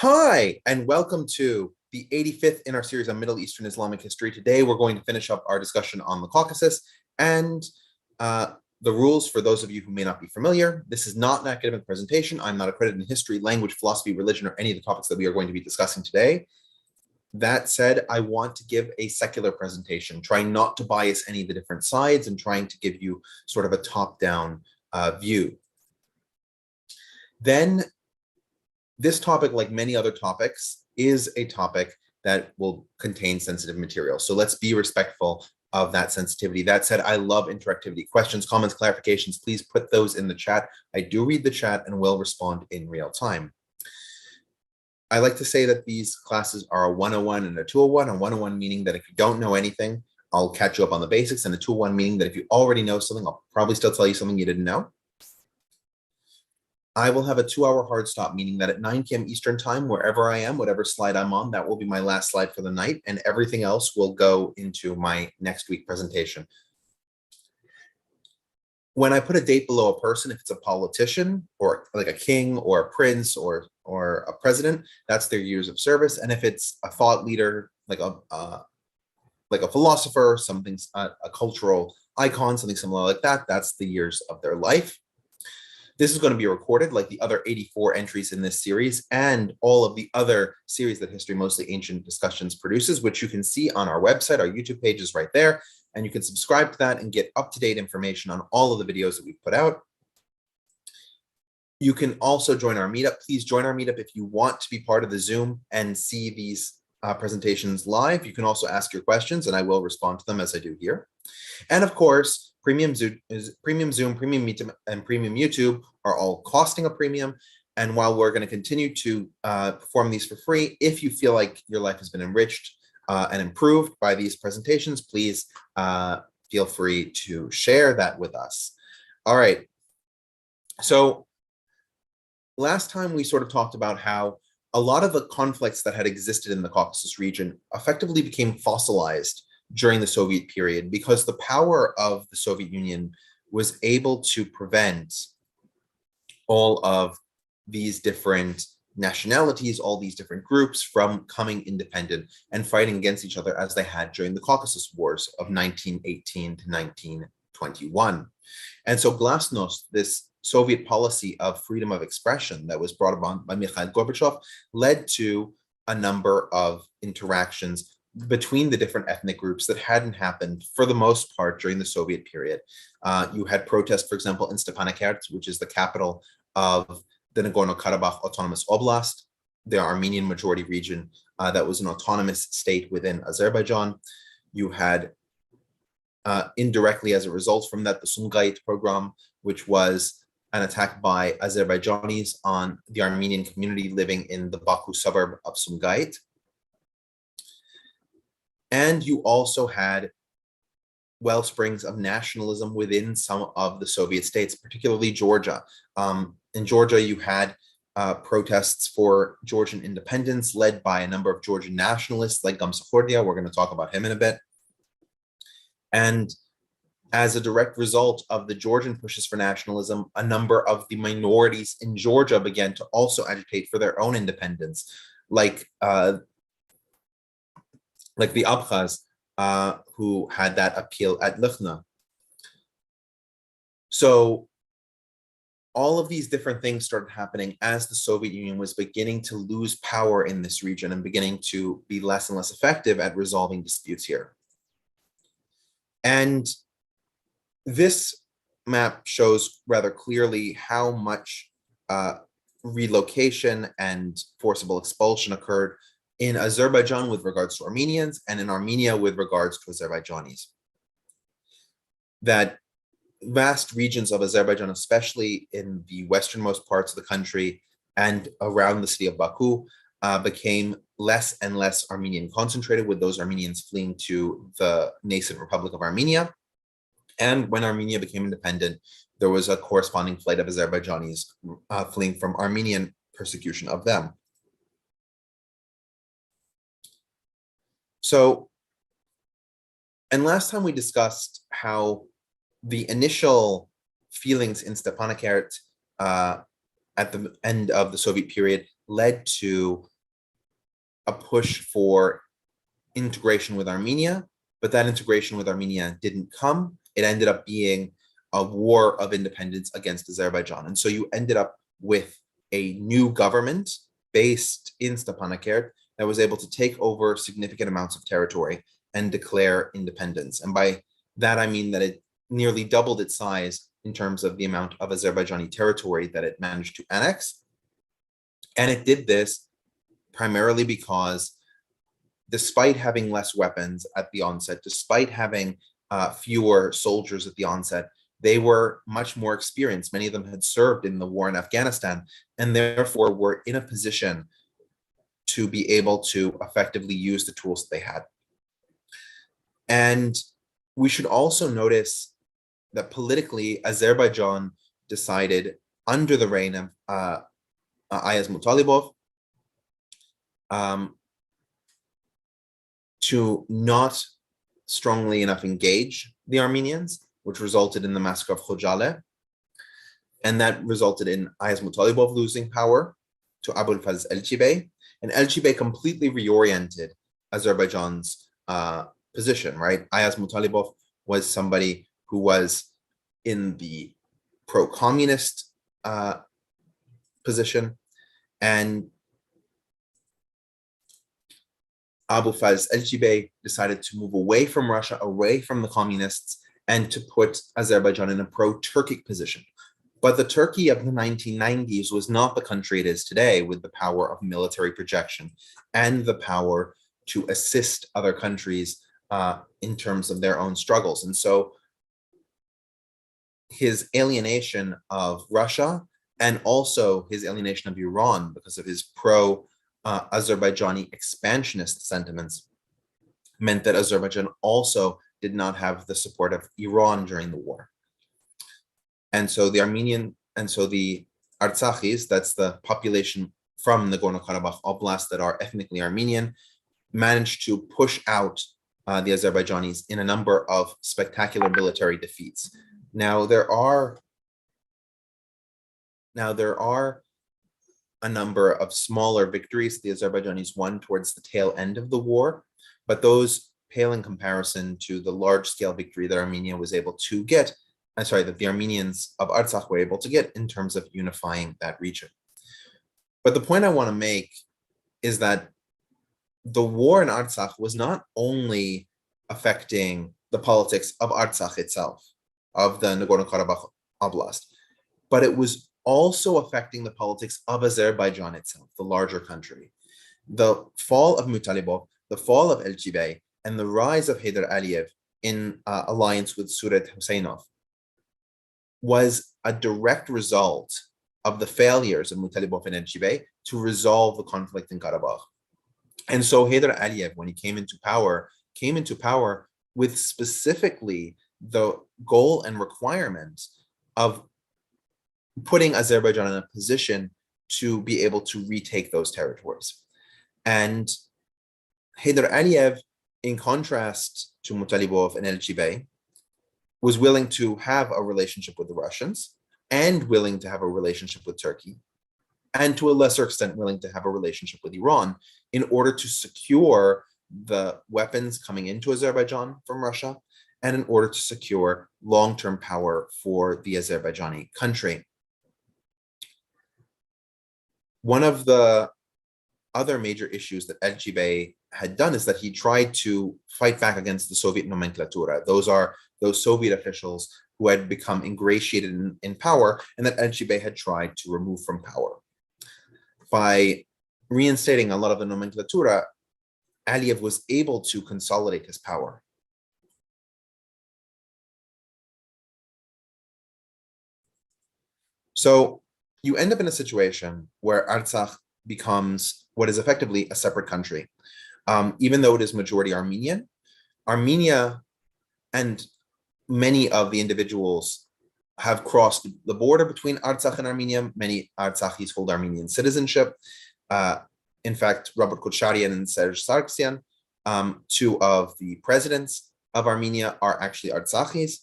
Hi, and welcome to the 85th in our series on Middle Eastern Islamic history. Today, we're going to finish up our discussion on the Caucasus and the rules for those of you who may not be familiar. This is not an academic presentation. I'm not accredited in history, language, philosophy, religion, or any of the topics that we are going to be discussing today. That said, I want to give a secular presentation, trying not to bias any of the different sides and trying to give you sort of a top-down view. Then, this topic, like many other topics, is a topic that will contain sensitive material. So let's be respectful of that sensitivity. That said, I love interactivity. Questions, comments, clarifications, please put those in the chat. I do read the chat and will respond in real time. I like to say that these classes are a 101 and a 201. A 101 meaning that if you don't know anything, I'll catch you up on the basics, and a 201 meaning that if you already know something, I'll probably still tell you something you didn't know. I will have a 2-hour hard stop, meaning that at 9 p.m. Eastern time, wherever I am, whatever slide I'm on, that will be my last slide for the night, and everything else will go into my next week presentation. When I put a date below a person, if it's a politician or like a king or a prince or a president, that's their years of service. And if it's a thought leader, like a philosopher, something, a cultural icon, something similar like that, that's the years of their life. This is going to be recorded like the other 84 entries in this series and all of the other series that History Mostly Ancient Discussions produces, which you can see on our website. Our YouTube page is right there, and you can subscribe to that and get up-to-date information on all of the videos that we've put out. You can also join our meetup. Please join our meetup if you want to be part of the Zoom and see these presentations live. You can also ask your questions, and I will respond to them as I do here. And of course, Premium Zoom, Premium Meetup, and Premium YouTube are all costing a premium. And while we're going to continue to perform these for free, if you feel like your life has been enriched and improved by these presentations, please feel free to share that with us. All right. So last time we sort of talked about how a lot of the conflicts that had existed in the Caucasus region effectively became fossilized during the Soviet period because the power of the Soviet Union was able to prevent all of these different nationalities, all these different groups from coming independent and fighting against each other as they had during the Caucasus Wars of 1918 to 1921. And so glasnost, this Soviet policy of freedom of expression that was brought about by Mikhail Gorbachev, led to a number of interactions between the different ethnic groups that hadn't happened for the most part during the Soviet period. You had protests, for example, in Stepanakert, which is the capital of the Nagorno-Karabakh Autonomous Oblast, the Armenian majority region that was an autonomous state within Azerbaijan. You had indirectly as a result from that, the Sumgait program, which was an attack by Azerbaijanis on the Armenian community living in the Baku suburb of Sumgait. And you also had well springs of nationalism within some of the Soviet states, particularly Georgia. In Georgia, you had protests for Georgian independence led by a number of Georgian nationalists like Gamsakhurdia. We're going to talk about him in a bit. And as a direct result of the Georgian pushes for nationalism, a number of the minorities in Georgia began to also agitate for their own independence, like the Abkhaz, who had that appeal at Lughna. So all of these different things started happening as the Soviet Union was beginning to lose power in this region and beginning to be less and less effective at resolving disputes here. And this map shows rather clearly how much relocation and forcible expulsion occurred in Azerbaijan with regards to Armenians and in Armenia with regards to Azerbaijanis. That vast regions of Azerbaijan, especially in the westernmost parts of the country and around the city of Baku, became less and less Armenian concentrated, with those Armenians fleeing to the nascent Republic of Armenia. And when Armenia became independent, there was a corresponding flight of Azerbaijanis fleeing from Armenian persecution of them. So, and last time we discussed how the initial feelings in Stepanakert at the end of the Soviet period led to a push for integration with Armenia, but that integration with Armenia didn't come. It ended up being a war of independence against Azerbaijan. And so you ended up with a new government based in Stepanakert that was able to take over significant amounts of territory and declare independence. And by that, I mean that it nearly doubled its size in terms of the amount of Azerbaijani territory that it managed to annex. And it did this primarily because despite having less weapons at the onset, despite having fewer soldiers at the onset, they were much more experienced. Many of them had served in the war in Afghanistan and therefore were in a position to be able to effectively use the tools that they had. And we should also notice that politically, Azerbaijan decided under the reign of Ayaz Mutalibov to not strongly enough engage the Armenians, which resulted in the massacre of Khojale. And that resulted in Ayaz Mutalibov losing power to Abulfaz Elchibey. And Elchibey completely reoriented Azerbaijan's position, right? Ayaz Mutalibov was somebody who was in the pro-communist position, and Abulfaz Elchibey decided to move away from Russia, away from the communists, and to put Azerbaijan in a pro-Turkic position. But the Turkey of the 1990s was not the country it is today, with the power of military projection and the power to assist other countries in terms of their own struggles. And so his alienation of Russia and also his alienation of Iran because of his pro-Azerbaijani expansionist sentiments meant that Azerbaijan also did not have the support of Iran during the war. And so the Artsakis, that's the population from Nagorno-Karabakh Oblast that are ethnically Armenian, managed to push out the Azerbaijanis in a number of spectacular military defeats. Now there are a number of smaller victories the Azerbaijanis won towards the tail end of the war, but those pale in comparison to the large-scale victory that Armenia was able to get, that the Armenians of Artsakh were able to get in terms of unifying that region. But the point I want to make is that the war in Artsakh was not only affecting the politics of Artsakh itself, of the Nagorno-Karabakh Oblast, but it was also affecting the politics of Azerbaijan itself, the larger country. The fall of Mutalibov, the fall of Elchibey, and the rise of Heydar Aliyev in alliance with Suret Husseinov was a direct result of the failures of Mutalibov and Elchibey to resolve the conflict in Karabakh. And so Heydar Aliyev, when he came into power with specifically the goal and requirement of putting Azerbaijan in a position to be able to retake those territories. And Heydar Aliyev, in contrast to Mutalibov and Elchibey, was willing to have a relationship with the Russians and willing to have a relationship with Turkey, and to a lesser extent willing to have a relationship with Iran in order to secure the weapons coming into Azerbaijan from Russia and in order to secure long-term power for the Azerbaijani country. One of the other major issues that Elchibey had done is that he tried to fight back against the Soviet nomenclatura. Those are those Soviet officials who had become ingratiated in power and that Elchibey had tried to remove from power. By reinstating a lot of the nomenclatura, Aliyev was able to consolidate his power. So you end up in a situation where Artsakh becomes what is effectively a separate country. Even though it is majority Armenian, Armenia and many of the individuals have crossed the border between Artsakh and Armenia. Many Artsakhis hold Armenian citizenship. In fact, Robert Kocharian and Serge Sargsyan, two of the presidents of Armenia, are actually Artsakhis.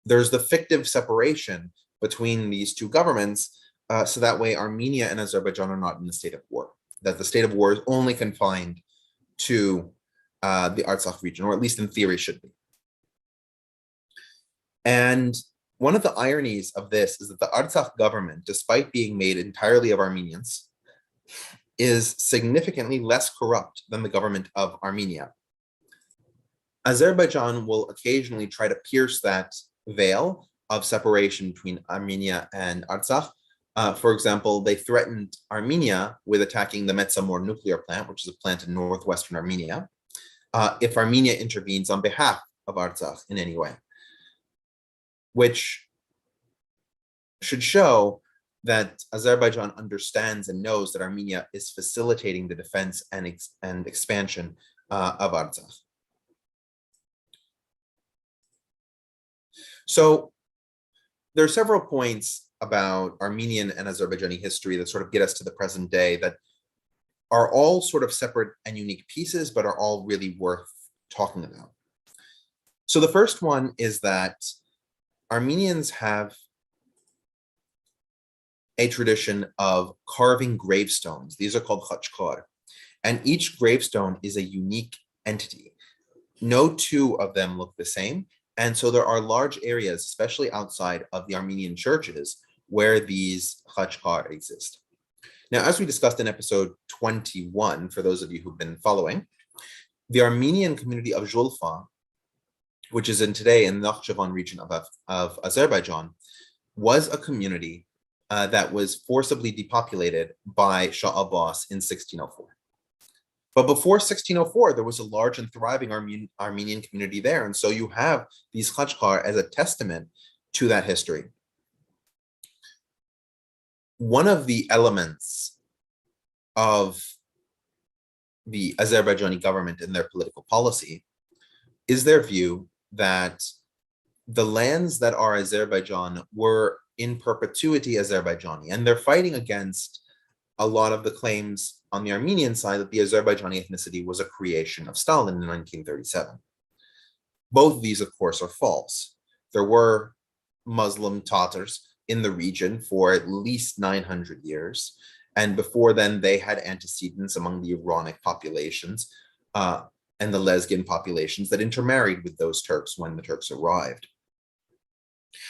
There's the fictive separation between these two governments, so that way Armenia and Azerbaijan are not in a state of war. that the state of war is only confined to the Artsakh region, or at least in theory should be. And one of the ironies of this is that the Artsakh government, despite being made entirely of Armenians, is significantly less corrupt than the government of Armenia. Azerbaijan will occasionally try to pierce that veil of separation between Armenia and Artsakh. For example, they threatened Armenia with attacking the Metsamor nuclear plant, which is a plant in northwestern Armenia, if Armenia intervenes on behalf of Artsakh in any way, which should show that Azerbaijan understands and knows that Armenia is facilitating the defense and expansion of Artsakh. So there are several points about Armenian and Azerbaijani history that sort of get us to the present day that are all sort of separate and unique pieces, but are all really worth talking about. So the first one is that Armenians have a tradition of carving gravestones. These are called khachkar, and each gravestone is a unique entity. No two of them look the same. And so there are large areas, especially outside of the Armenian churches, where these khachkar exist. Now, as we discussed in episode 21, for those of you who've been following, the Armenian community of Julfa, which is today in the Nakhchivan region of Azerbaijan, was a community that was forcibly depopulated by Shah Abbas in 1604. But before 1604, there was a large and thriving Armenian community there. And so you have these khachkar as a testament to that history. One of the elements of the Azerbaijani government and their political policy is their view that the lands that are Azerbaijan were in perpetuity Azerbaijani, and they're fighting against a lot of the claims on the Armenian side that the Azerbaijani ethnicity was a creation of Stalin in 1937. Both of these, of course, are false. There were Muslim Tatars in the region for at least 900 years. And before then, they had antecedents among the Iranic populations and the Lezgin populations that intermarried with those Turks when the Turks arrived.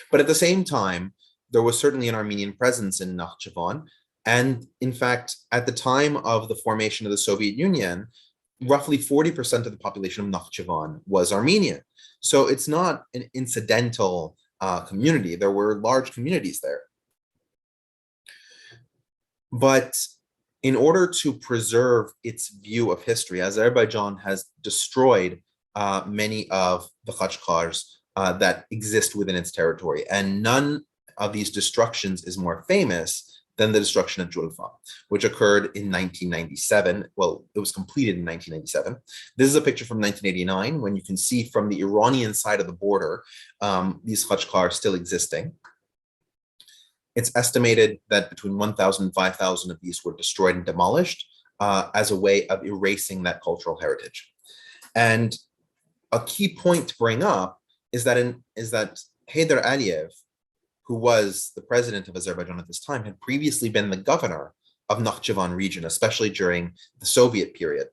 But at the same time, there was certainly an Armenian presence in Nakhchivan. And in fact, at the time of the formation of the Soviet Union, roughly 40% of the population of Nakhchivan was Armenian. So it's not an incidental community. There were large communities there. But in order to preserve its view of history, Azerbaijan has destroyed many of the khachkars that exist within its territory. And none of these destructions is more famous than the destruction of Julfa, which occurred in 1997. Well, it was completed in 1997. This is a picture from 1989, when you can see from the Iranian side of the border, these khachkar still existing. It's estimated that between 1,000 and 5,000 of these were destroyed and demolished as a way of erasing that cultural heritage. And a key point to bring up is that Heydar Aliyev, who was the president of Azerbaijan at this time, had previously been the governor of Nakhchivan region, especially during the Soviet period.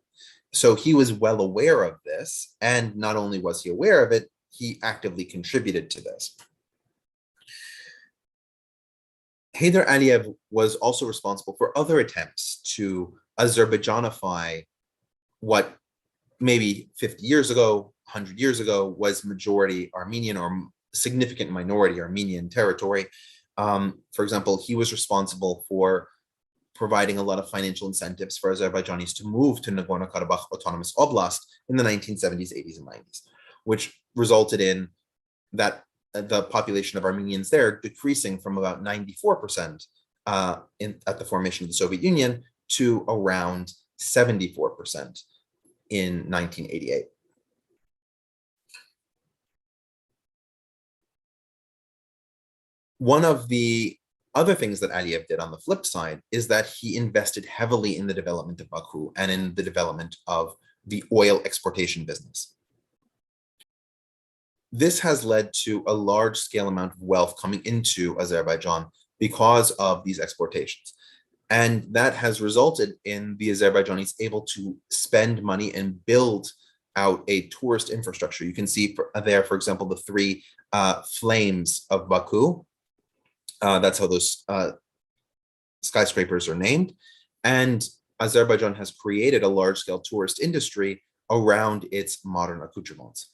So he was well aware of this, and not only was he aware of it, he actively contributed to this. Heydar Aliyev was also responsible for other attempts to Azerbaijanify what maybe 50 years ago, 100 years ago, was majority Armenian or significant minority Armenian territory. For example, he was responsible for providing a lot of financial incentives for Azerbaijanis to move to Nagorno-Karabakh Autonomous Oblast in the 1970s, 80s, and 90s, which resulted in that the population of Armenians there decreasing from about 94% at the formation of the Soviet Union to around 74% in 1988. One of the other things that Aliyev did on the flip side is that he invested heavily in the development of Baku and in the development of the oil exportation business. This has led to a large scale amount of wealth coming into Azerbaijan because of these exportations. And that has resulted in the Azerbaijanis able to spend money and build out a tourist infrastructure. You can see there, for example, the three flames of Baku. That's how those skyscrapers are named. And Azerbaijan has created a large-scale tourist industry around its modern accoutrements.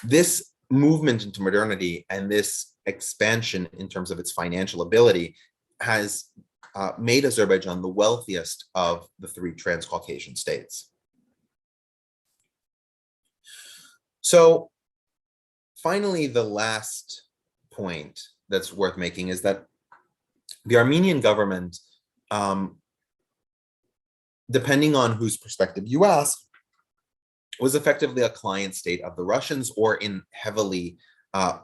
This movement into modernity and this expansion in terms of its financial ability has made Azerbaijan the wealthiest of the three Transcaucasian states. So finally, the last point that's worth making is that the Armenian government, depending on whose perspective you ask, was effectively a client state of the Russians or in heavily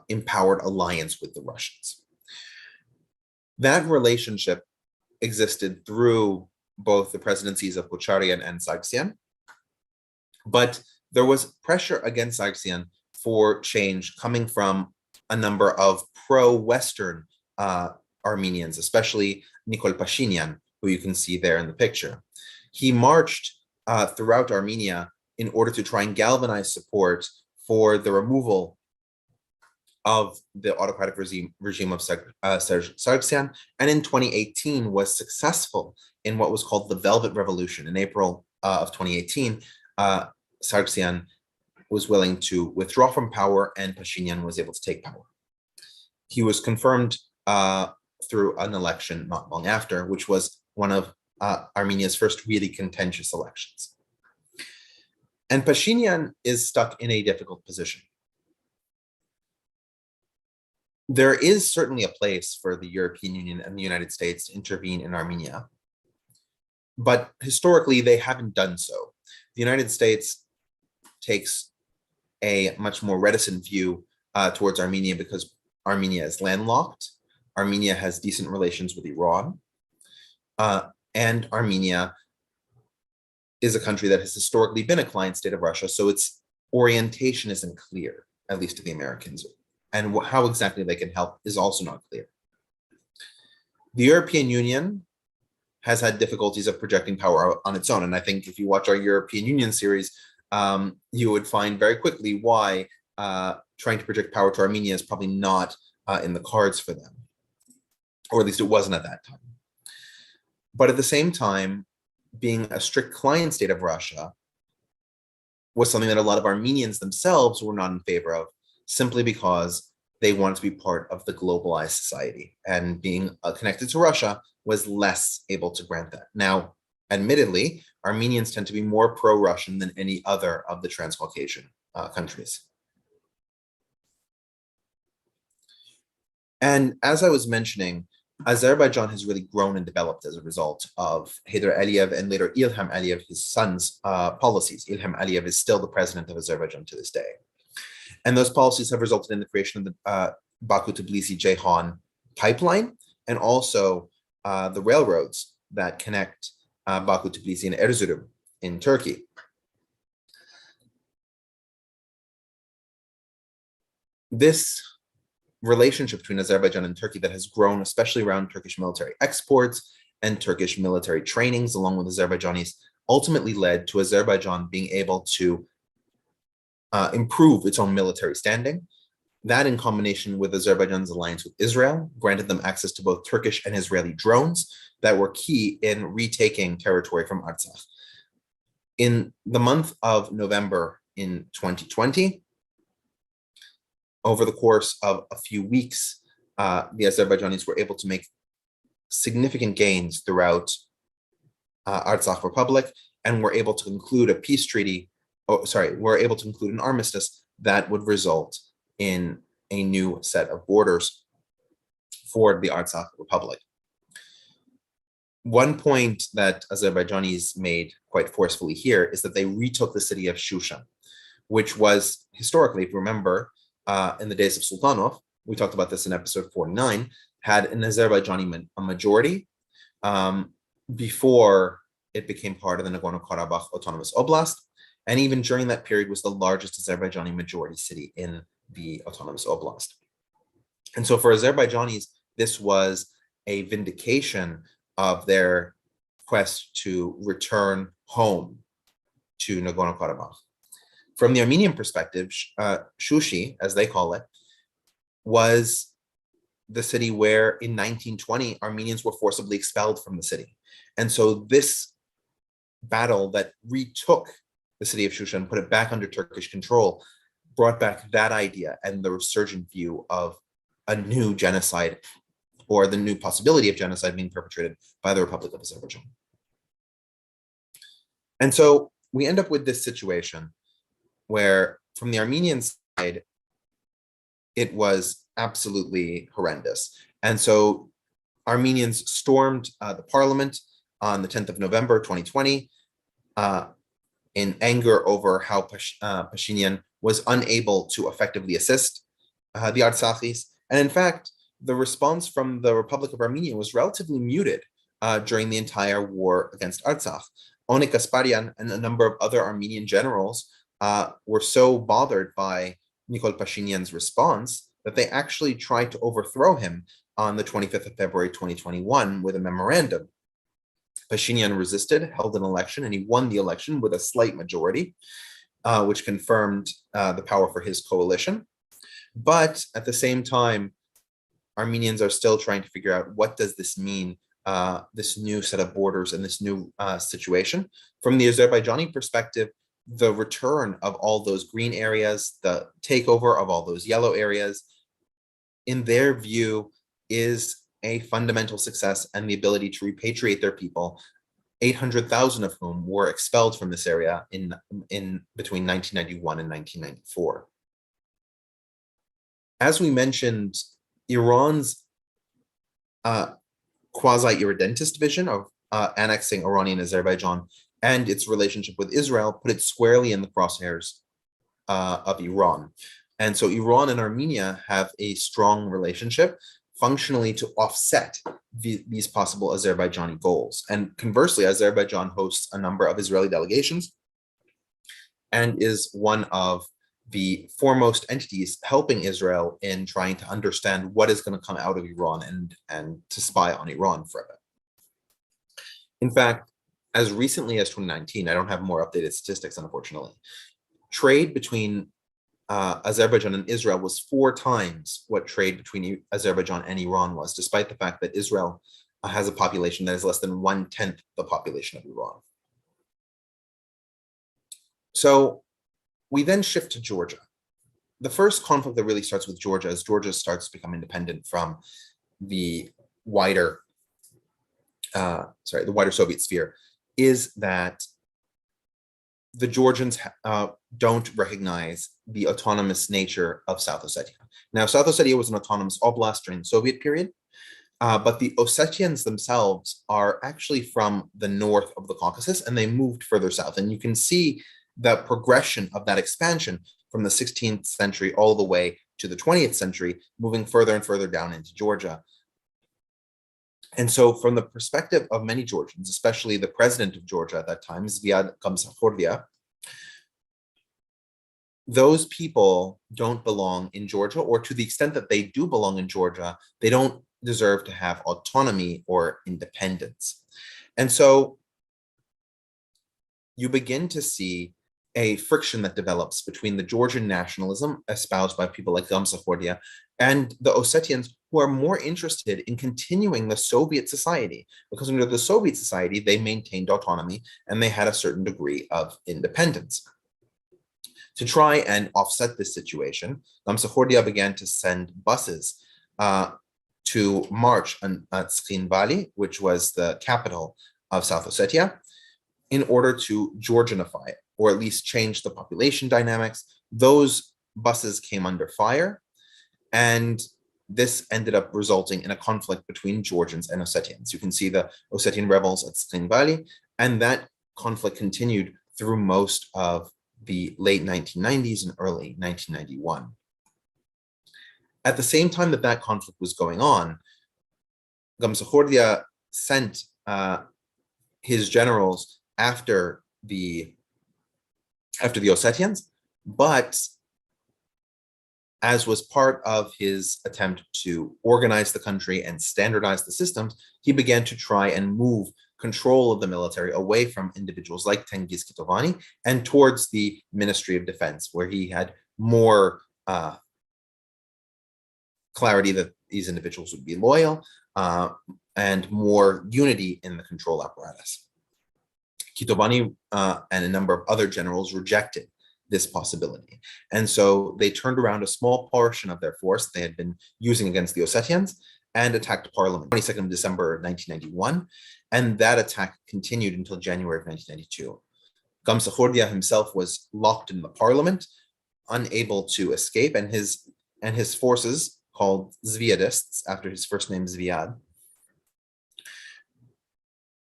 empowered alliance with the Russians. That relationship existed through both the presidencies of Kocharyan and Sargsyan, but there was pressure against Sargsyan for change coming from a number of pro-Western Armenians, especially Nikol Pashinyan, who you can see there in the picture. He marched throughout Armenia in order to try and galvanize support for the removal of the autocratic regime of Sargsyan, and in 2018 was successful in what was called the Velvet Revolution. In April of 2018, Sargsyan was willing to withdraw from power and Pashinyan was able to take power. He was confirmed through an election not long after, which was one of Armenia's first really contentious elections. And Pashinyan is stuck in a difficult position. There is certainly a place for the European Union and the United States to intervene in Armenia, but historically they haven't done so. The United States takes a much more reticent view towards Armenia because Armenia is landlocked, Armenia has decent relations with Iran, and Armenia is a country that has historically been a client state of Russia, so its orientation isn't clear, at least to the Americans. And how exactly they can help is also not clear. The European Union has had difficulties of projecting power on its own. And I think if you watch our European Union series, you would find very quickly why trying to project power to Armenia is probably not in the cards for them, or at least it wasn't at that time. But at the same time, being a strict client state of Russia was something that a lot of Armenians themselves were not in favor of, simply because they wanted to be part of the globalized society, and being connected to Russia was less able to grant that. Now, admittedly, Armenians tend to be more pro-Russian than any other of the Transcaucasian countries. And as I was mentioning, Azerbaijan has really grown and developed as a result of Heydar Aliyev and later Ilham Aliyev, his son's policies. Ilham Aliyev is still the president of Azerbaijan to this day. And those policies have resulted in the creation of the Baku-Tbilisi-Ceyhan pipeline, and also the railroads that connect Baku-Tbilisi and Erzurum in Turkey. This relationship between Azerbaijan and Turkey that has grown, especially around Turkish military exports and Turkish military trainings, along with Azerbaijanis, ultimately led to Azerbaijan being able to improve its own military standing. That, in combination with Azerbaijan's alliance with Israel, granted them access to both Turkish and Israeli drones that were key in retaking territory from Artsakh. In the month of November in 2020, over the course of a few weeks, the Azerbaijanis were able to make significant gains throughout Artsakh Republic, and were able to conclude a peace treaty, were able to conclude an armistice that would result in a new set of borders for the Artsakh Republic. One point that Azerbaijanis made quite forcefully here is that they retook the city of Shushan, which was historically, if you remember, in the days of Sultanov, we talked about this in episode 49, had an Azerbaijani majority before it became part of the Nagorno-Karabakh Autonomous Oblast, and even during that period was the largest Azerbaijani majority city in the Autonomous Oblast. And so for Azerbaijanis, this was a vindication of their quest to return home to Nagorno-Karabakh. From the Armenian perspective, Shushi, as they call it, was the city where in 1920 Armenians were forcibly expelled from the city. And so this battle that retook the city of Shusha and put it back under Turkish control brought back that idea and the resurgent view of a new genocide, or the new possibility of genocide being perpetrated by the Republic of Azerbaijan. And so we end up with this situation where, from the Armenian side, it was absolutely horrendous. And so Armenians stormed the parliament on the 10th of November, 2020, in anger over how Pashinyan was unable to effectively assist the Artsakis. And in fact, the response from the Republic of Armenia was relatively muted during the entire war against Artsakh. Onik Gasparian and a number of other Armenian generals were so bothered by Nikol Pashinyan's response that they actually tried to overthrow him on the 25th of February, 2021 with a memorandum. Pashinyan resisted, held an election, and he won the election with a slight majority, which confirmed the power for his coalition. But at the same time, Armenians are still trying to figure out, what does this mean, this new set of borders and this new situation. From the Azerbaijani perspective, the return of all those green areas, the takeover of all those yellow areas, in their view, is a fundamental success and the ability to repatriate their people, 800,000 of whom were expelled from this area in between 1991 and 1994. As we mentioned, Iran's quasi-irredentist vision of annexing Iranian Azerbaijan and its relationship with Israel put it squarely in the crosshairs of Iran. And so Iran and Armenia have a strong relationship, functionally to offset these possible Azerbaijani goals. And conversely, Azerbaijan hosts a number of Israeli delegations and is one of the foremost entities helping Israel in trying to understand what is going to come out of Iran and to spy on Iran for a bit. In fact, as recently as 2019, I don't have more updated statistics, unfortunately, trade between Azerbaijan and Israel was 4 times what trade between Azerbaijan and Iran was, despite the fact that Israel has a population that is less than 1/10 the population of Iran. So we then shift to Georgia. The first conflict that really starts with Georgia as Georgia starts to become independent from the wider Soviet sphere is that the Georgians don't recognize the autonomous nature of South Ossetia. Now, South Ossetia was an autonomous oblast during the Soviet period, but the Ossetians themselves are actually from the north of the Caucasus, and they moved further south. And you can see the progression of that expansion from the 16th century all the way to the 20th century, moving further and further down into Georgia. And so from the perspective of many Georgians, especially the president of Georgia at that time, Zviad Gamsakhurdia, those people don't belong in Georgia, or to the extent that they do belong in Georgia, they don't deserve to have autonomy or independence. And so you begin to see a friction that develops between the Georgian nationalism espoused by people like Gamsakhurdia and the Ossetians, who are more interested in continuing the Soviet society, because under the Soviet society, they maintained autonomy and they had a certain degree of independence. To try and offset this situation, Gamsakhurdia began to send buses to march on Tskhin Valley, which was the capital of South Ossetia, in order to Georgianify it, or at least change the population dynamics. Those buses came under fire, and this ended up resulting in a conflict between Georgians and Ossetians. You can see the Ossetian rebels at Tskhin Valley, and that conflict continued through most of the late 1990s and early 1991. At the same time that conflict was going on, Gamsakhurdia sent his generals after the Ossetians, but as was part of his attempt to organize the country and standardize the systems, he began to try and move control of the military away from individuals like Tengiz Kitovani and towards the Ministry of Defense, where he had more clarity that these individuals would be loyal and more unity in the control apparatus. Kitovani and a number of other generals rejected this possibility. And so they turned around a small portion of their force they had been using against the Ossetians and attacked parliament 22nd of December 1991. And that attack continued until January of 1992. Gamsakhurdia himself was locked in the parliament, unable to escape, and his forces, called Zviadists, after his first name Zviad,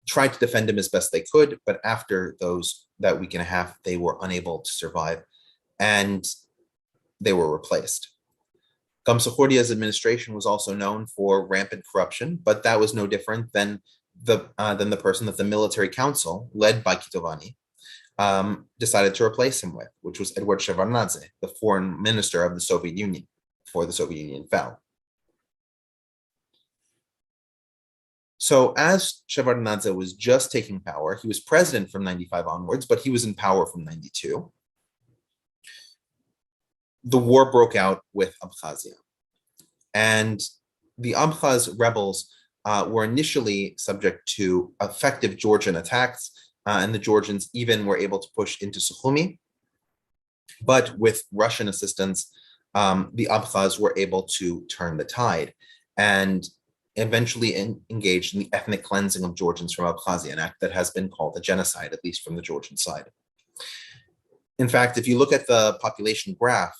tried to defend him as best they could, but after that week and a half, they were unable to survive, and they were replaced. Gamsakhurdia's administration was also known for rampant corruption, but that was no different than the person that the military council, led by Kitovani, decided to replace him with, which was Eduard Shevardnadze, the foreign minister of the Soviet Union, before the Soviet Union fell. So as Shevardnadze was just taking power, he was president from 95 onwards, but he was in power from 92. The war broke out with Abkhazia. And the Abkhaz rebels were initially subject to effective Georgian attacks, and the Georgians even were able to push into Sukhumi. But with Russian assistance, the Abkhaz were able to turn the tide and eventually engaged in the ethnic cleansing of Georgians from Abkhazia, an act that has been called a genocide, at least from the Georgian side. In fact, if you look at the population graph,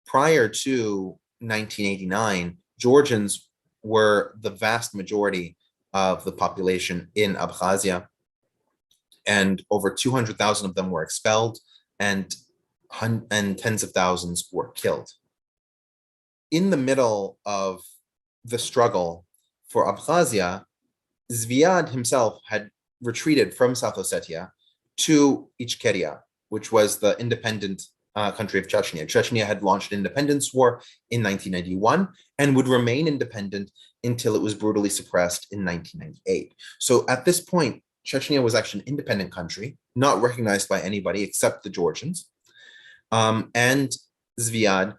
prior to 1989, Georgians were the vast majority of the population in Abkhazia, and over 200,000 of them were expelled, and tens of thousands were killed. In the middle of the struggle for Abkhazia, Zviad himself had retreated from South Ossetia to Ichkeria, which was the independent country of Chechnya. Chechnya had launched an independence war in 1991 and would remain independent until it was brutally suppressed in 1998. So at this point, Chechnya was actually an independent country, not recognized by anybody except the Georgians. And Zviad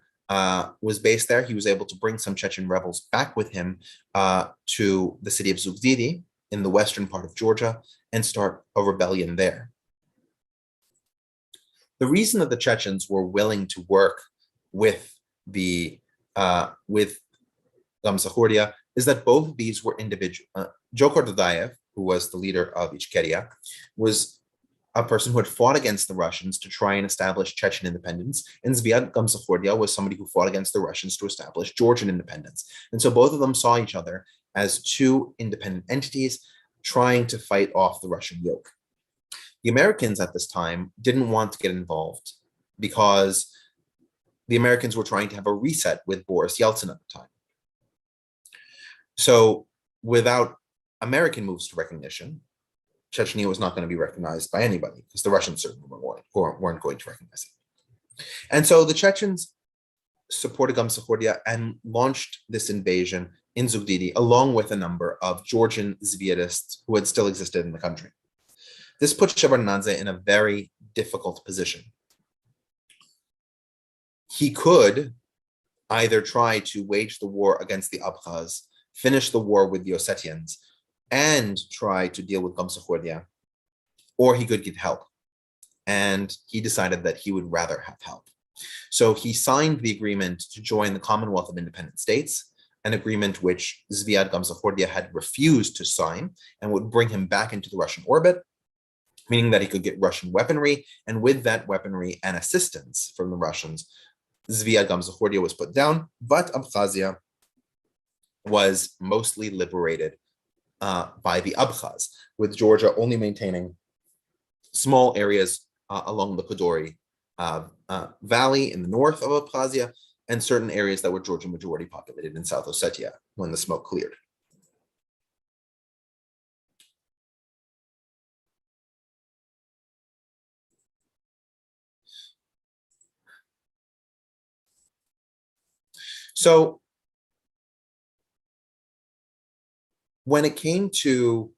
was based there. He was able to bring some Chechen rebels back with him to the city of Zugdidi in the western part of Georgia and start a rebellion there. The reason that the Chechens were willing to work with Gamsakhurdia is that both of these were individual. Jokar Dadayev, who was the leader of Ichkeria, was a person who had fought against the Russians to try and establish Chechen independence, and Zviad Gamsakhurdia was somebody who fought against the Russians to establish Georgian independence. And so both of them saw each other as two independent entities trying to fight off the Russian yoke. The Americans at this time didn't want to get involved because the Americans were trying to have a reset with Boris Yeltsin at the time. So without American moves to recognition, Chechnya was not going to be recognized by anybody because the Russians certainly weren't going to recognize it. And so the Chechens supported Gamsakhurdia and launched this invasion in Zugdidi, along with a number of Georgian Zviadists who had still existed in the country. This put Shevardnadze in a very difficult position. He could either try to wage the war against the Abkhaz, finish the war with the Ossetians, and try to deal with Gamsakhurdia, or he could get help. And he decided that he would rather have help. So he signed the agreement to join the Commonwealth of Independent States, an agreement which Zviad Gamsakhurdia had refused to sign and would bring him back into the Russian orbit, meaning that he could get Russian weaponry, and with that weaponry and assistance from the Russians, Zviad Gamsakhurdia was put down, but Abkhazia was mostly liberated by the Abkhaz, with Georgia only maintaining small areas along the Podori Valley in the north of Abkhazia and certain areas that were Georgian majority populated in South Ossetia when the smoke cleared. So when it came to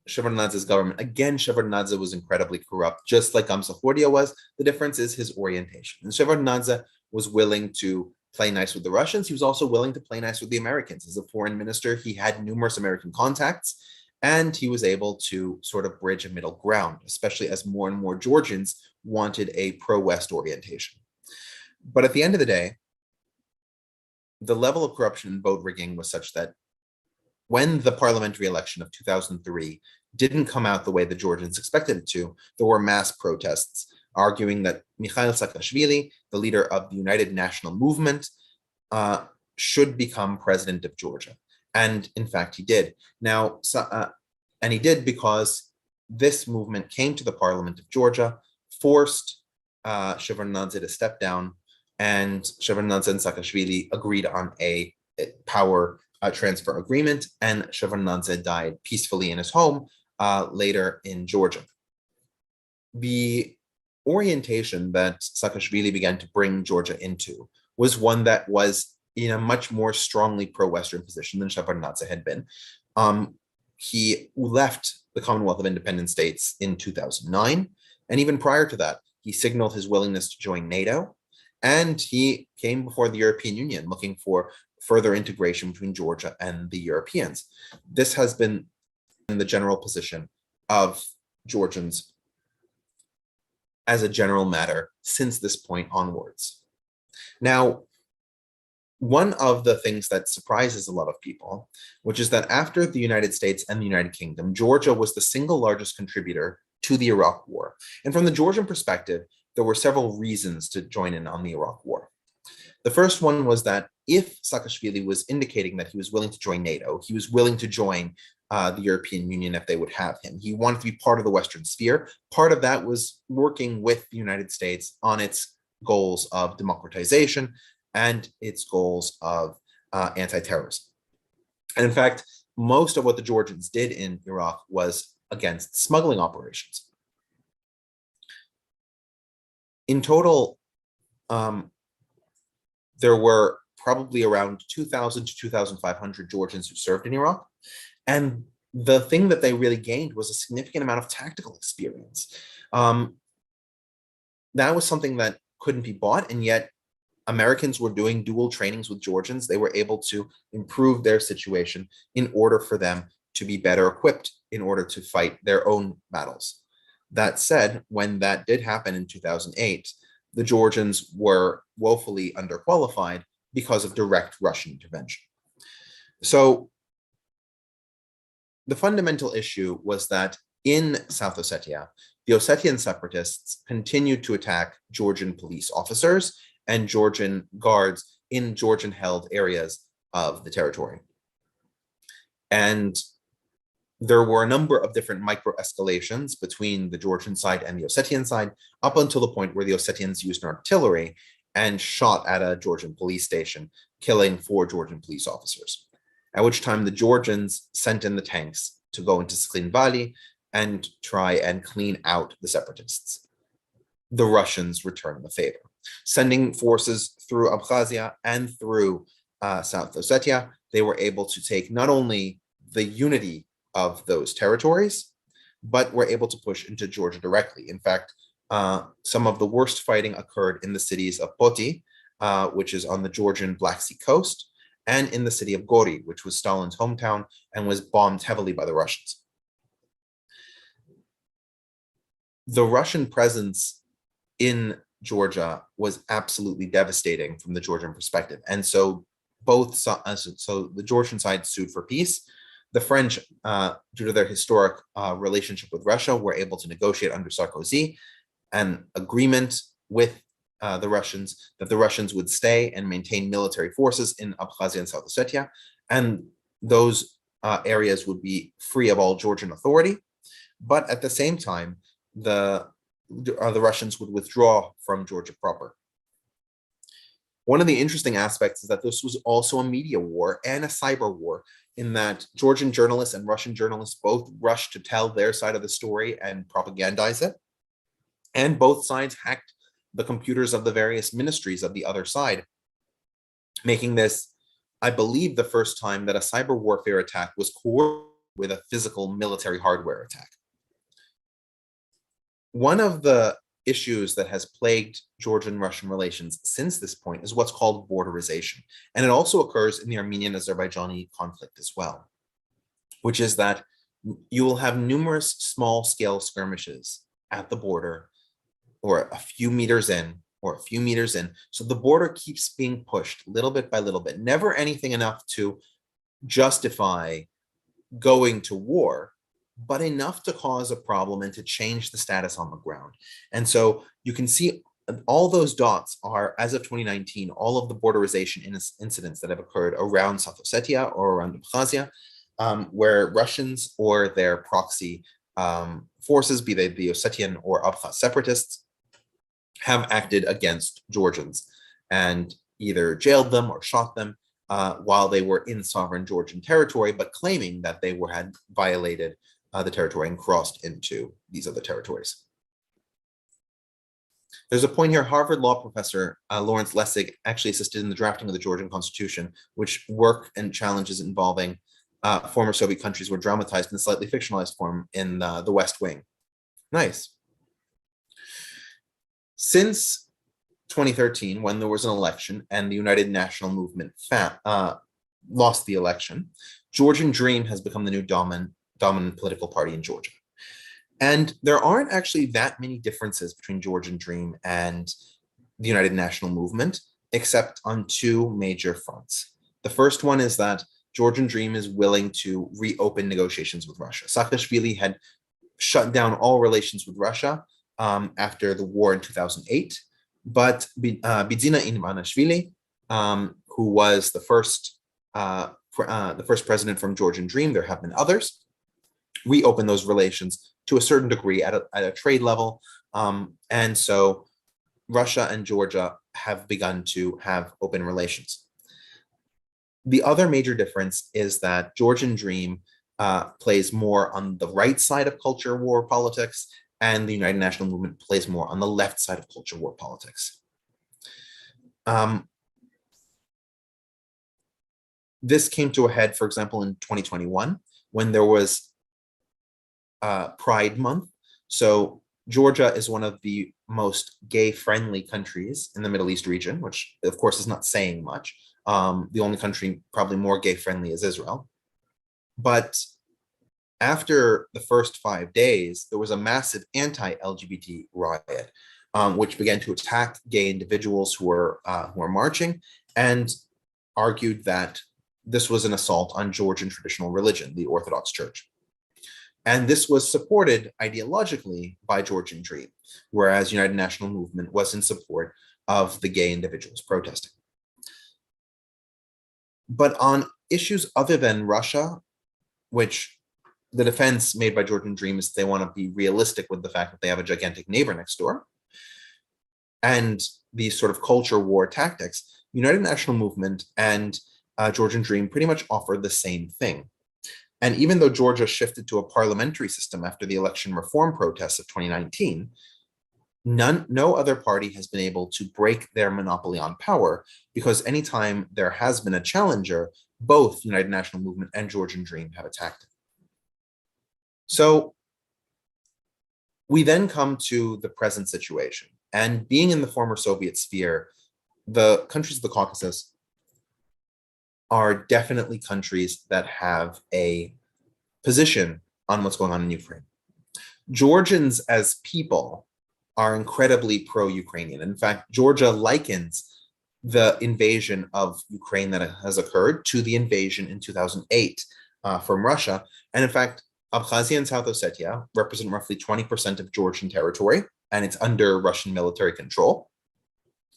Shevardnadze's government, again, Shevardnadze was incredibly corrupt, just like Gamsakhourdia was. The difference is his orientation. And Shevardnadze was willing to play nice with the Russians. He was also willing to play nice with the Americans. As a foreign minister, he had numerous American contacts, and he was able to sort of bridge a middle ground, especially as more and more Georgians wanted a pro-West orientation. But at the end of the day, the level of corruption and vote rigging was such that when the parliamentary election of 2003 didn't come out the way the Georgians expected it to, there were mass protests arguing that Mikhail Saakashvili, the leader of the United National Movement, should become president of Georgia. And in fact, he did. Now, and he did because this movement came to the parliament of Georgia, forced Shevardnadze to step down, and Shevardnadze and Saakashvili agreed on a power transfer agreement, and Shevardnadze died peacefully in his home later in Georgia. The orientation that Saakashvili began to bring Georgia into was one that was in a much more strongly pro-Western position than Shevardnadze had been. He left the Commonwealth of Independent States in 2009, and even prior to that, he signaled his willingness to join NATO, and he came before the European Union looking for further integration between Georgia and the Europeans. This has been the general position of Georgians as a general matter since this point onwards. Now, one of the things that surprises a lot of people, which is that after the United States and the United Kingdom, Georgia was the single largest contributor to the Iraq War. And from the Georgian perspective, there were several reasons to join in on the Iraq War. The first one was that if Saakashvili was indicating that he was willing to join NATO, he was willing to join the European Union if they would have him. He wanted to be part of the Western sphere. Part of that was working with the United States on its goals of democratization and its goals of anti-terrorism. And in fact, most of what the Georgians did in Iraq was against smuggling operations. In total, there were probably around 2,000 to 2,500 Georgians who served in Iraq. And the thing that they really gained was a significant amount of tactical experience. That was something that couldn't be bought, and yet Americans were doing dual trainings with Georgians. They were able to improve their situation in order for them to be better equipped in order to fight their own battles. That said, when that did happen in 2008, the Georgians were woefully underqualified because of direct Russian intervention. So the fundamental issue was that in South Ossetia, the Ossetian separatists continued to attack Georgian police officers and Georgian guards in Georgian-held areas of the territory. And there were a number of different micro-escalations between the Georgian side and the Ossetian side, up until the point where the Ossetians used artillery and shot at a Georgian police station, killing 4 Georgian police officers. At which time the Georgians sent in the tanks to go into Sklin Valley and try and clean out the separatists. The Russians returned the favor, sending forces through Abkhazia and through South Ossetia. They were able to take not only the unity of those territories, but were able to push into Georgia directly. In fact, some of the worst fighting occurred in the cities of Poti, which is on the Georgian Black Sea coast, and in the city of Gori, which was Stalin's hometown and was bombed heavily by the Russians. The Russian presence in Georgia was absolutely devastating from the Georgian perspective. And so the Georgian side sued for peace. The French, due to their historic relationship with Russia, were able to negotiate under Sarkozy an agreement with the Russians that the Russians would stay and maintain military forces in Abkhazia and South Ossetia, and those areas would be free of all Georgian authority. But at the same time, the Russians would withdraw from Georgia proper. One of the interesting aspects is that this was also a media war and a cyber war, in that Georgian journalists and Russian journalists both rushed to tell their side of the story and propagandize it. And both sides hacked the computers of the various ministries of the other side making this, I believe, the first time that a cyber warfare attack was coordinated with a physical military hardware attack. One of the issues that has plagued Georgian-Russian relations since this point is what's called borderization. And it also occurs in the Armenian-Azerbaijani conflict as well, which is that you will have numerous small-scale skirmishes at the border, or a few meters in, or a few meters in. So the border keeps being pushed little bit by little bit, never anything enough to justify going to war, but enough to cause a problem and to change the status on the ground. And so you can see all those dots are, as of 2019, all of the borderization incidents that have occurred around South Ossetia or around Abkhazia, where Russians or their proxy forces, be they the Ossetian or Abkhaz separatists, have acted against Georgians and either jailed them or shot them while they were in sovereign Georgian territory, but claiming that they had violated the territory and crossed into these other territories. There's a point here, Harvard law professor Lawrence Lessig actually assisted in the drafting of the Georgian constitution, which work and challenges involving former Soviet countries were dramatized in a slightly fictionalized form in the West Wing. Nice. Since 2013, when there was an election and the United National Movement lost the election, Georgian Dream has become the new dominant political party in Georgia. And there aren't actually that many differences between Georgian Dream and the United National Movement, except on two major fronts. The first one is that Georgian Dream is willing to reopen negotiations with Russia. Saakashvili had shut down all relations with Russia after the war in 2008, but Bidzina Ivanishvili, who was the first president from Georgian Dream, there have been others, reopen those relations to a certain degree at a trade level. And so Russia and Georgia have begun to have open relations. The other major difference is that Georgian Dream plays more on the right side of culture war politics, and the United National Movement plays more on the left side of culture war politics. This came to a head, for example, in 2021, when there was Pride Month. So Georgia is one of the most gay-friendly countries in the Middle East region, which of course is not saying much. The only country probably more gay-friendly is Israel. But after the first 5 days, there was a massive anti-LGBT riot, which began to attack gay individuals who were marching, and argued that this was an assault on Georgian traditional religion, the Orthodox Church. And this was supported ideologically by Georgian Dream, whereas United National Movement was in support of the gay individuals protesting. But on issues other than Russia, which the defense made by Georgian Dream is they want to be realistic with the fact that they have a gigantic neighbor next door, and these sort of culture war tactics, United National Movement and Georgian Dream pretty much offered the same thing. And even though Georgia shifted to a parliamentary system after the election reform protests of 2019, no other party has been able to break their monopoly on power, because anytime there has been a challenger, both United National Movement and Georgian Dream have attacked it. So we then come to the present situation. And being in the former Soviet sphere, the countries of the Caucasus are definitely countries that have a position on what's going on in Ukraine. Georgians as people are incredibly pro-Ukrainian. In fact, Georgia likens the invasion of Ukraine that has occurred to the invasion in 2008 from Russia. And in fact, Abkhazia and South Ossetia represent roughly 20% of Georgian territory, and it's under Russian military control,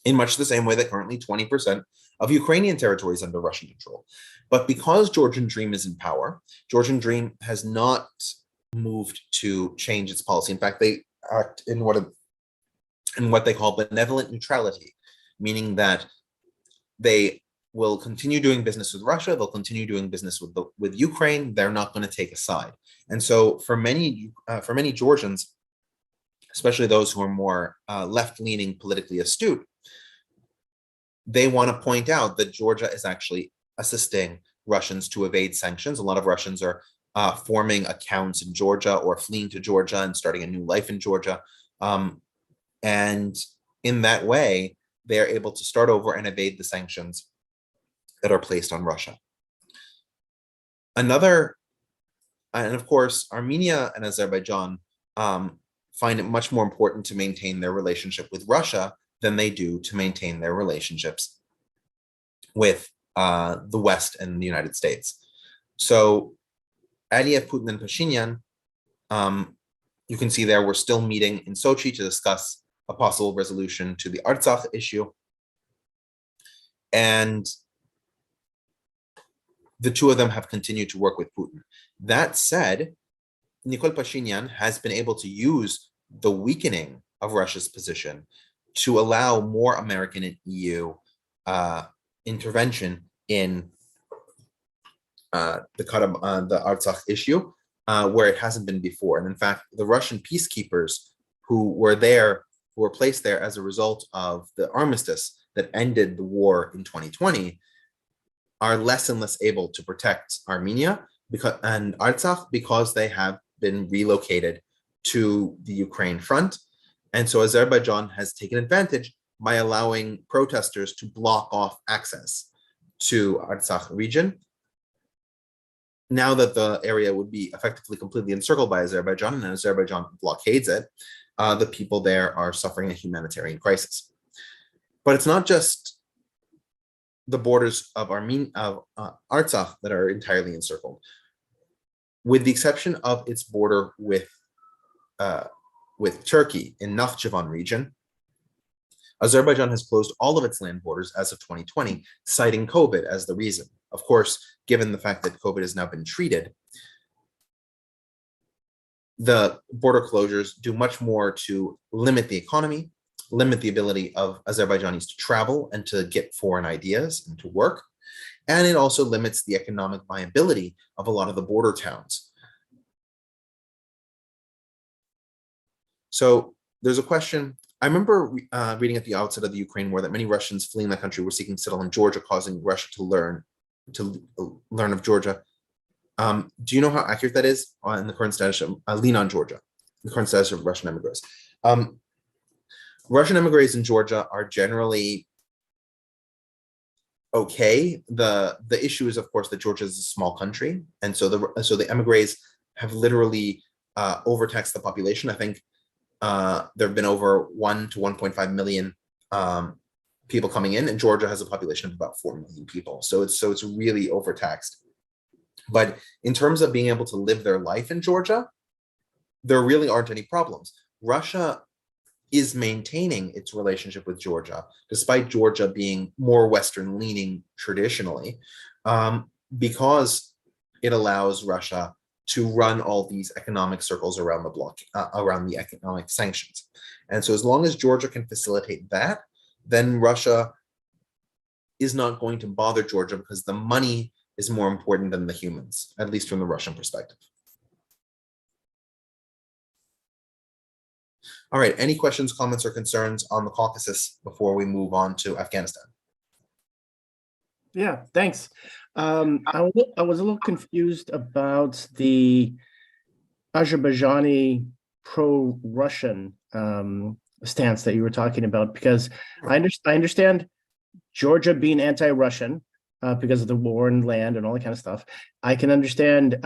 in much the same way that currently 20% of Ukrainian territory is under Russian control. But because Georgian Dream is in power, Georgian Dream has not moved to change its policy. In fact, they act in what they call benevolent neutrality, meaning that they will continue doing business with Russia, they'll continue doing business with Ukraine, they're not going to take a side. And so for many Georgians, especially those who are more left-leaning, politically astute, they want to point out that Georgia is actually assisting Russians to evade sanctions. A lot of Russians are forming accounts in Georgia or fleeing to Georgia and starting a new life in Georgia. And in that way, they're able to start over and evade the sanctions that are placed on Russia. And of course, Armenia and Azerbaijan find it much more important to maintain their relationship with Russia than they do to maintain their relationships with the West and the United States. So Aliyev, Putin, and Pashinyan, you can see there, we're still meeting in Sochi to discuss a possible resolution to the Artsakh issue. And the two of them have continued to work with Putin. That said, Nikol Pashinyan has been able to use the weakening of Russia's position to allow more American and EU intervention in the Artsakh issue, where it hasn't been before. And in fact, the Russian peacekeepers who were placed there as a result of the armistice that ended the war in 2020 are less and less able to protect Armenia and Artsakh because they have been relocated to the Ukraine front. And so Azerbaijan has taken advantage by allowing protesters to block off access to Artsakh region. Now that the area would be effectively completely encircled by Azerbaijan and Azerbaijan blockades it, the people there are suffering a humanitarian crisis. But it's not just the borders of Artsakh that are entirely encircled. With the exception of its border with Turkey in Nakhchivan region, Azerbaijan has closed all of its land borders as of 2020, citing COVID as the reason. Of course, given the fact that COVID has now been treated, the border closures do much more to limit the economy, limit the ability of Azerbaijanis to travel and to get foreign ideas and to work. And it also limits the economic viability of a lot of the border towns. So there's a question. I remember reading at the outset of the Ukraine war that many Russians fleeing the country were seeking to settle in Georgia, causing Russia to learn of Georgia. Do you know how accurate that is in the current status of lean on Georgia, the current status of Russian emigres? Russian emigres in Georgia are generally okay. The issue is, of course, that Georgia is a small country, and so the emigres have literally overtaxed the population. I think there have been over 1 to 1.5 million people coming in, and Georgia has a population of about 4 million people. So it's really overtaxed. But in terms of being able to live their life in Georgia, there really aren't any problems. Russia is maintaining its relationship with Georgia, despite Georgia being more Western leaning traditionally, because it allows Russia to run all these economic circles around the bloc, around the economic sanctions. And so as long as Georgia can facilitate that, then Russia is not going to bother Georgia because the money is more important than the humans, at least from the Russian perspective. All right, any questions, comments, or concerns on the Caucasus before we move on to Afghanistan? Yeah, thanks. I was a little confused about the Azerbaijani pro-Russian stance that you were talking about, because I understand Georgia being anti-Russian because of the war and land and all that kind of stuff. I can understand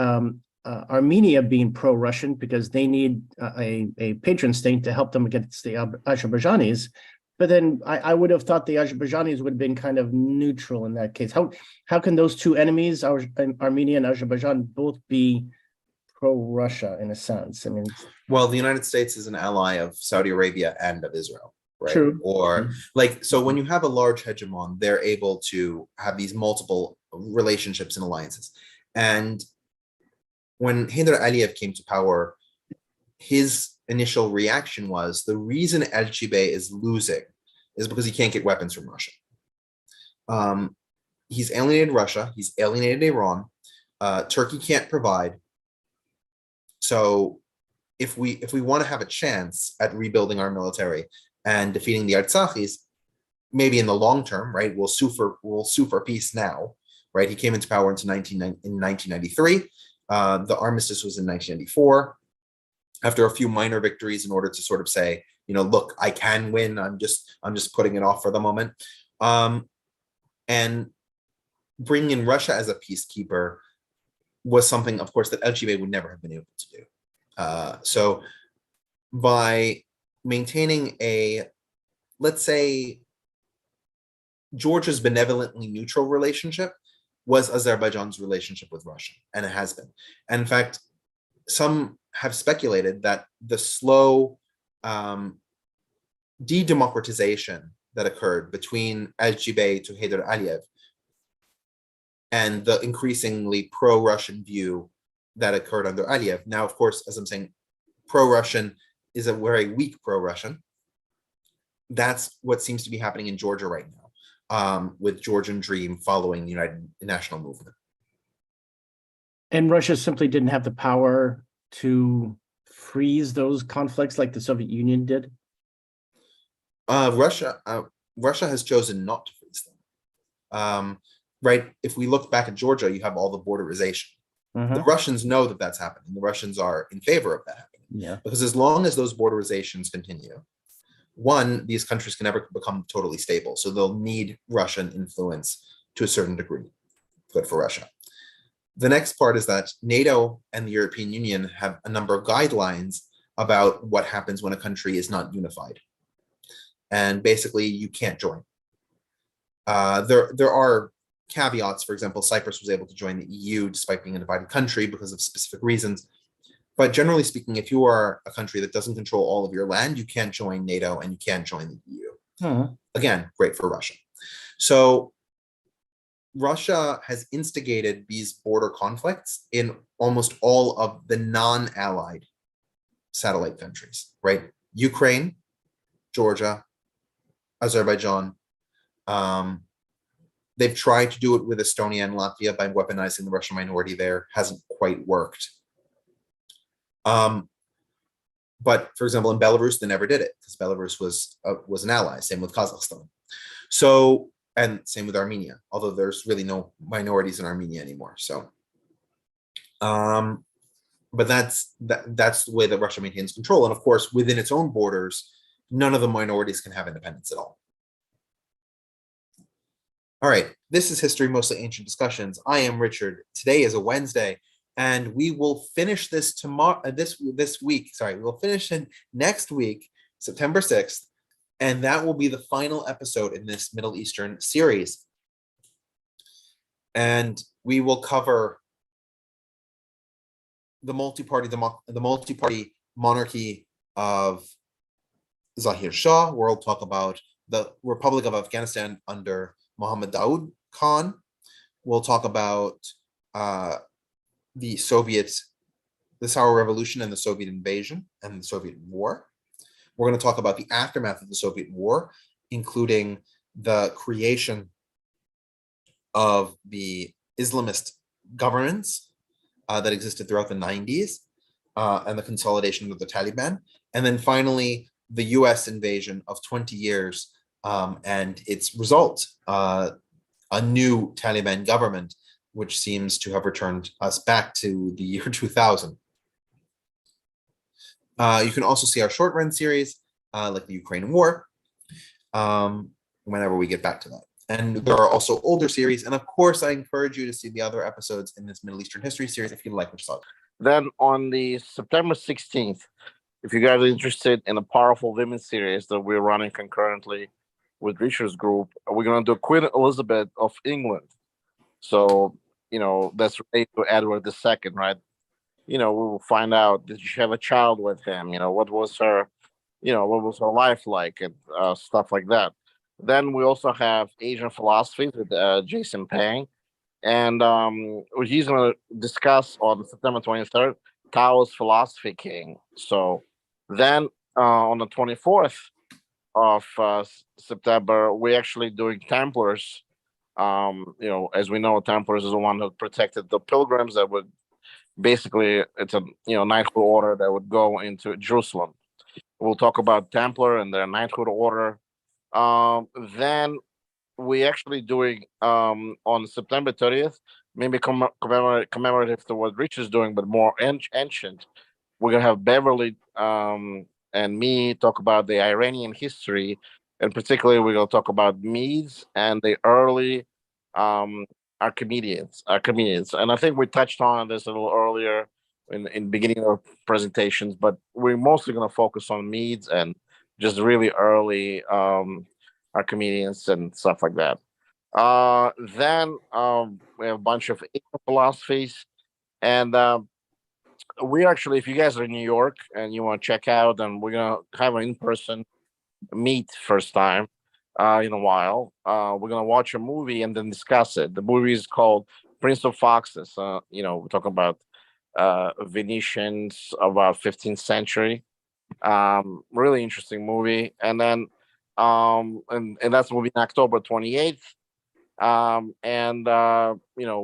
Armenia being pro-Russian because they need a patron saint to help them against the Azerbaijanis. But then I would have thought the Azerbaijanis would have been kind of neutral in that case. How can those two enemies, Armenia and Azerbaijan, both be pro-Russia in a sense? I mean, well, the United States is an ally of Saudi Arabia and of Israel, right? True. Or like, so when you have a large hegemon, they're able to have these multiple relationships and alliances. And when Heydar Aliyev came to power, his initial reaction was the reason Elchibey is losing is because he can't get weapons from Russia. He's alienated Russia. He's alienated Iran. Turkey can't provide. So if we want to have a chance at rebuilding our military and defeating the Artsakis, maybe in the long term, right, we'll sue for peace now, right? He came into power in 1993. The armistice was in 1994. After a few minor victories, in order to sort of say, look, I can win. I'm just putting it off for the moment. And bringing in Russia as a peacekeeper was something, of course, that LGB would never have been able to do. So by maintaining let's say, Georgia's benevolently neutral relationship was Azerbaijan's relationship with Russia, and it has been. And in fact, some have speculated that the slow de-democratization that occurred between LGB to Heydar Aliyev and the increasingly pro-Russian view that occurred under Aliyev. Now, of course, as I'm saying, pro-Russian is a very weak pro-Russian. That's what seems to be happening in Georgia right now, with Georgian Dream following the United National Movement. And Russia simply didn't have the power to freeze those conflicts like the Soviet Union did? Russia has chosen not to freeze them. Right? If we look back at Georgia, you have all the borderization. The Russians know that that's happening. The Russians are in favor of that happening. Yeah. Because as long as those borderizations continue, one, these countries can never become totally stable. So they'll need Russian influence to a certain degree. Good for Russia. The next part is that NATO and the European Union have a number of guidelines about what happens when a country is not unified. And basically, you can't join. There are caveats. For example, Cyprus was able to join the EU despite being a divided country because of specific reasons. But generally speaking, if you are a country that doesn't control all of your land, you can't join NATO and you can't join the EU. Again, great for Russia. So Russia has instigated these border conflicts in almost all of the non-allied satellite countries, right? Ukraine, Georgia, Azerbaijan. They've tried to do it with Estonia and Latvia by weaponizing the Russian minority there. Hasn't quite worked. But for example, in Belarus, they never did it because Belarus was an ally. Same with Kazakhstan. So, and same with Armenia, although there's really no minorities in Armenia anymore. So, but that's the way that Russia maintains control. And of course, within its own borders, none of the minorities can have independence at all. All right, this is History Mostly Ancient Discussions. I am Richard. Today is a Wednesday, and we will finish this tomorrow. This week. Sorry, we'll finish it next week, September 6th, and that will be the final episode in this Middle Eastern series. And we will cover the multi-party monarchy of Zahir Shah. We'll talk about the Republic of Afghanistan under Mohammad Daoud Khan. We'll talk about the Sour Revolution and the Soviet invasion and the Soviet War. We're going to talk about the aftermath of the Soviet War, including the creation of the Islamist governments that existed throughout the 90s and the consolidation of the Taliban. And then finally, the US invasion of 20 years and its result, a new Taliban government, which seems to have returned us back to the year 2000. You can also see our short run series, like the Ukraine War, whenever we get back to that. And there are also older series. And of course, I encourage you to see the other episodes in this Middle Eastern history series if you like what you saw. Then on the September 16th, if you guys are interested in a powerful women's series that we're running concurrently with Richard's group, we're going to do Queen Elizabeth of England. So, that's related to Edward II, right? We will find out, did she have a child with him? What was her life like, and stuff like that. Then we also have Asian philosophy with Jason Pang. And he's going to discuss on September 23rd, Taoist Philosophy King. So then on the 24th of September, we're actually doing Templars. As we know, Templars is the one who protected the pilgrims that would basically, it's a knighthood order that would go into Jerusalem. We'll talk about Templar and their knighthood order, Then we actually doing on September 30th, maybe commemorative to what Rich is doing, but more ancient. We're gonna have Beverly and me talk about the Iranian history, and particularly we're gonna talk about Medes and the early Archimedes. And I think we touched on this a little earlier in beginning of presentations, but we're mostly gonna focus on Medes and just really early Archimedes and stuff like that. Then we have a bunch of philosophies, and we actually, if you guys are in New York and you want to check out, and we're gonna have an in-person meet first time in a while. We're gonna watch a movie and then discuss it. The movie is called Prince of Foxes. We're talking about Venetians about 15th century. Really interesting movie. And then and that's movie in October 28th.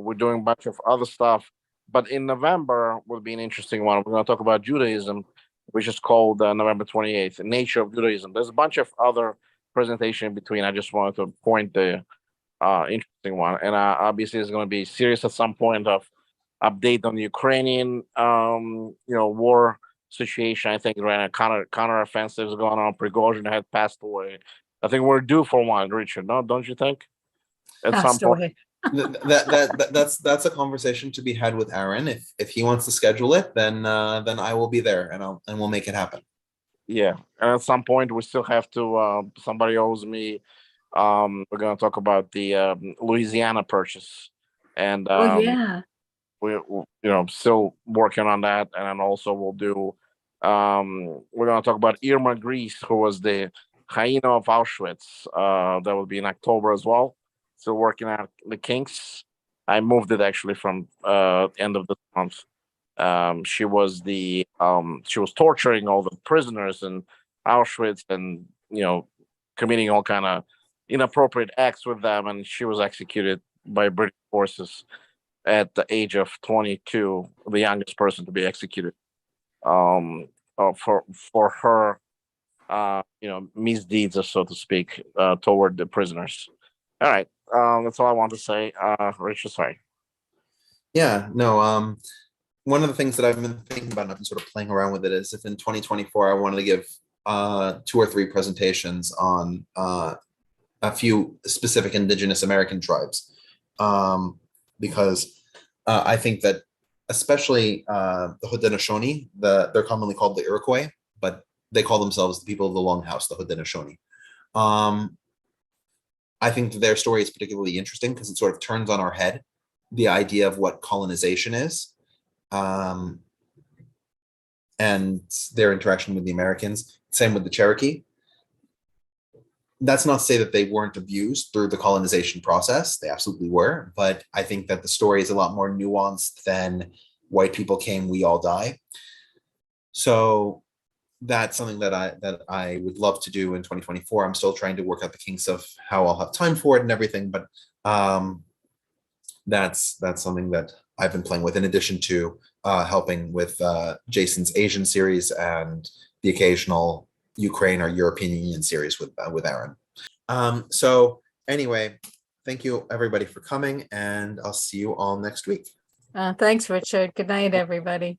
We're doing a bunch of other stuff. But in November will be an interesting one. We're going to talk about Judaism, which is called November 28th, Nature of Judaism. There's a bunch of other presentation in between. I just wanted to point the interesting one. And obviously, there's going to be series at some point of update on the Ukrainian, war situation. I think right now counter offensives going on. Prigozhin had passed away. I think we're due for one, Richard. No, don't you think? At some point. That's a conversation to be had with Aaron. If he wants to schedule it, then I will be there and we'll make it happen. Yeah, and at some point we still have to. Somebody owes me. We're gonna talk about the Louisiana purchase, and we're still working on that. And then also we'll do. We're gonna talk about Irma Grease, who was the hyena of Auschwitz. That will be in October as well. Still working out the kinks. I moved it actually from end of the month. She was torturing all the prisoners in Auschwitz and committing all kind of inappropriate acts with them, and she was executed by British forces at the age of 22, the youngest person to be executed for her misdeeds, so to speak, toward the prisoners. All right. That's all I want to say. Richard, sorry. Yeah, no. One of the things that I've been thinking about and I've been sort of playing around with it is if in 2024 I wanted to give 2 or 3 presentations on a few specific indigenous American tribes, because I think that especially the Haudenosaunee, they're commonly called the Iroquois, but they call themselves the people of the Longhouse, the Haudenosaunee. I think that their story is particularly interesting because it sort of turns on our head the idea of what colonization is, and their interaction with the Americans. Same with the Cherokee. That's not to say that they weren't abused through the colonization process. They absolutely were. But I think that the story is a lot more nuanced than white people came, we all die. So that's something that I would love to do in 2024. I'm still trying to work out the kinks of how I'll have time for it and everything, but that's something that I've been playing with in addition to helping with Jason's Asian series and the occasional Ukraine or European Union series with Aaron. So anyway, thank you everybody for coming, and I'll see you all next week. Thanks, Richard. Good night, everybody.